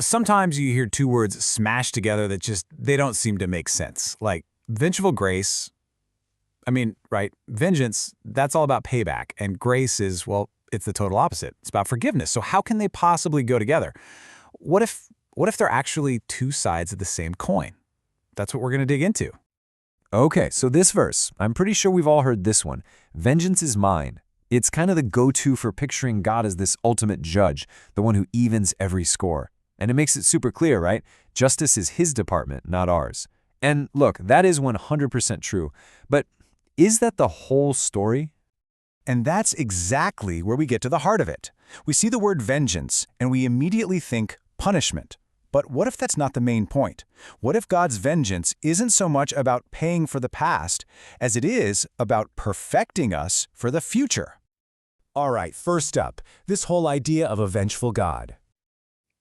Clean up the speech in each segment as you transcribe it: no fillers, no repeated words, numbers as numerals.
Sometimes you hear two words smashed together that they don't seem to make sense. Like vengeful grace, right? Vengeance, that's all about payback. And grace is, well, it's the total opposite. It's about forgiveness. So how can they possibly go together? What if they're actually two sides of the same coin? That's what we're going to dig into. Okay, so this verse, I'm pretty sure we've all heard this one. Vengeance is mine. It's kind of the go-to for picturing God as this ultimate judge, the one who evens every score. And it makes it super clear, right? Justice is his department, not ours. And look, that is 100% true. But is that the whole story? And that's exactly where we get to the heart of it. We see the word vengeance, and we immediately think punishment. But what if that's not the main point? What if God's vengeance isn't so much about paying for the past as it is about perfecting us for the future? All right, first up, this whole idea of a vengeful God.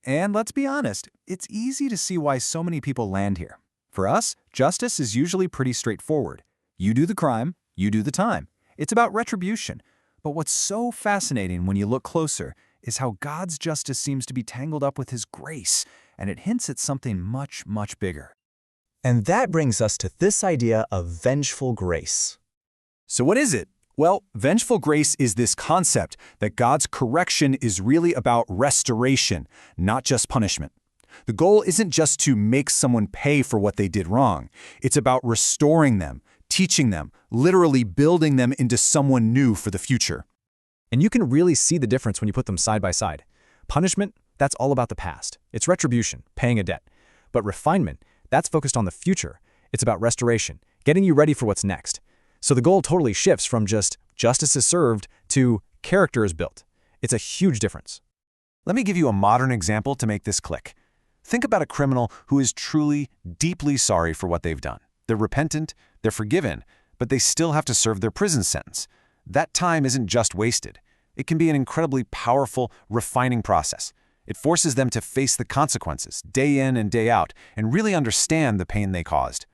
And let's be honest, it's easy to see why so many people land here. For us, justice is usually pretty straightforward. You do the crime, you do the time. It's about retribution. But what's so fascinating when you look closer is how God's justice seems to be tangled up with his grace, and it hints at something much, much bigger. And that brings us to this idea of vengeful grace. So what is it? Well, vengeful grace is this concept that God's correction is really about restoration, not just punishment. The goal isn't just to make someone pay for what they did wrong. It's about restoring them, teaching them, literally building them into someone new for the future. And you can really see the difference when you put them side by side. Punishment, that's all about the past. It's retribution, paying a debt. But refinement, that's focused on the future. It's about restoration, getting you ready for what's next. So the goal totally shifts from just justice is served to character is built. It's a huge difference. Let me give you a modern example to make this click. Think about a criminal who is truly, deeply sorry for what they've done. They're repentant, they're forgiven, but they still have to serve their prison sentence. That time isn't just wasted. It can be an incredibly powerful, refining process. It forces them to face the consequences, day in and day out, and really understand the pain they caused.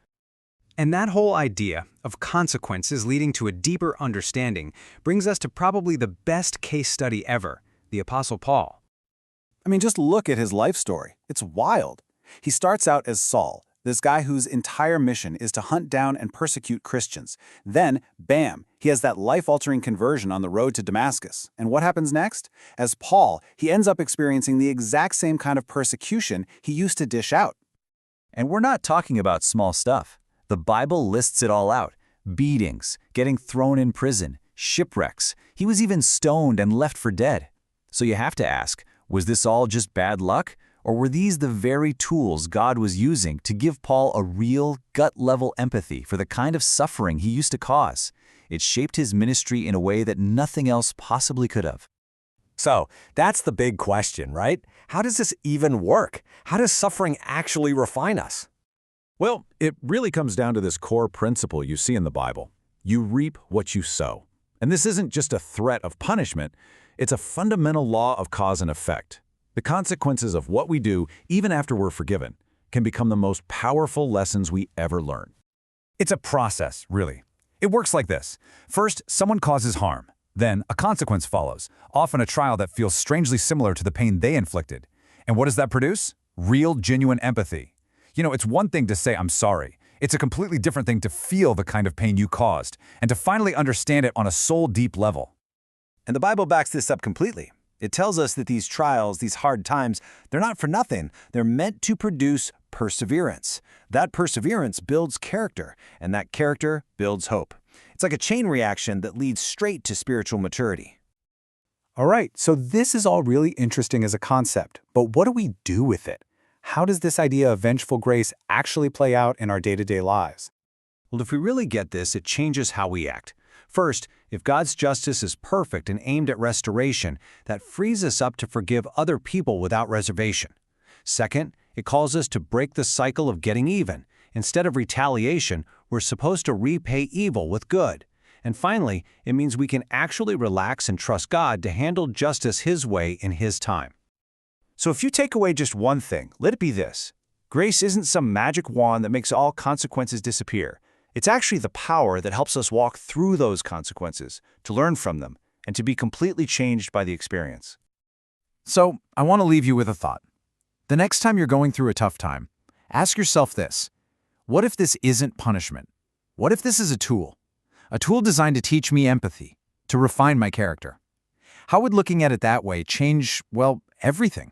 And that whole idea of consequences leading to a deeper understanding brings us to probably the best case study ever, the Apostle Paul. Just look at his life story. It's wild. He starts out as Saul, this guy whose entire mission is to hunt down and persecute Christians. Then, bam, he has that life-altering conversion on the road to Damascus. And what happens next? As Paul, he ends up experiencing the exact same kind of persecution he used to dish out. And we're not talking about small stuff. The Bible lists it all out. Beatings, getting thrown in prison, shipwrecks. He was even stoned and left for dead. So you have to ask, was this all just bad luck? Or were these the very tools God was using to give Paul a real, gut-level empathy for the kind of suffering he used to cause? It shaped his ministry in a way that nothing else possibly could have. So, that's the big question, right? How does this even work? How does suffering actually refine us? Well, it really comes down to this core principle you see in the Bible. You reap what you sow. And this isn't just a threat of punishment, it's a fundamental law of cause and effect. The consequences of what we do, even after we're forgiven, can become the most powerful lessons we ever learn. It's a process, really. It works like this. First, someone causes harm. Then, a consequence follows, often a trial that feels strangely similar to the pain they inflicted. And what does that produce? Real, genuine empathy. It's one thing to say, I'm sorry. It's a completely different thing to feel the kind of pain you caused, and to finally understand it on a soul-deep level. And the Bible backs this up completely. It tells us that these trials, these hard times, they're not for nothing. They're meant to produce perseverance. That perseverance builds character, and that character builds hope. It's like a chain reaction that leads straight to spiritual maturity. All right, so this is all really interesting as a concept, but what do we do with it? How does this idea of vengeful grace actually play out in our day-to-day lives? Well, if we really get this, it changes how we act. First, if God's justice is perfect and aimed at restoration, that frees us up to forgive other people without reservation. Second, it calls us to break the cycle of getting even. Instead of retaliation, we're supposed to repay evil with good. And finally, it means we can actually relax and trust God to handle justice His way in His time. So if you take away just one thing, let it be this. Grace isn't some magic wand that makes all consequences disappear. It's actually the power that helps us walk through those consequences, to learn from them, and to be completely changed by the experience. So, I want to leave you with a thought. The next time you're going through a tough time, ask yourself this: what if this isn't punishment? What if this is a tool? A tool designed to teach me empathy, to refine my character. How would looking at it that way change, well, everything?